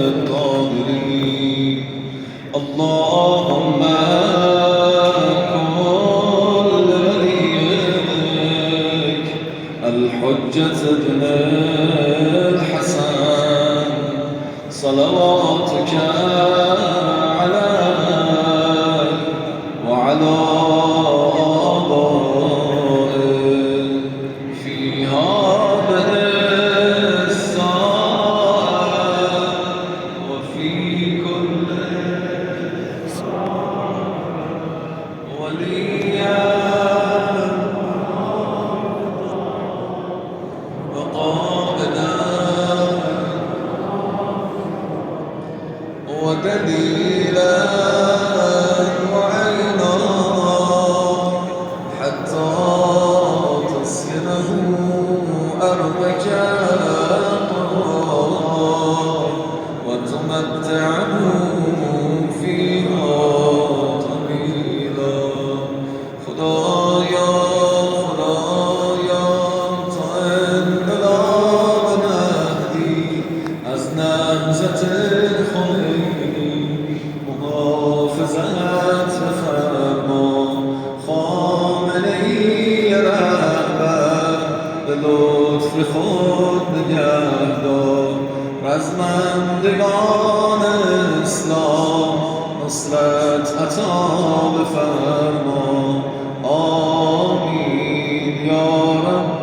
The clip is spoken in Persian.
القادرين اللهم كن لوليك الحجة ابن الحسن صلواتك عليه وعلى آبائه في هذه الساعة وفي كل وليا وقائدا ودليلا وعينا حتى تسكنه أرضك وتمتعه فيها طويلا خدایا تعال لا بمهدی از نهزت خمینی محافظت فرما خامنه‌ای رهبر به لطف خود نگهدار رزمندگان اسلام نصرت عطا بفرما آمین یا رب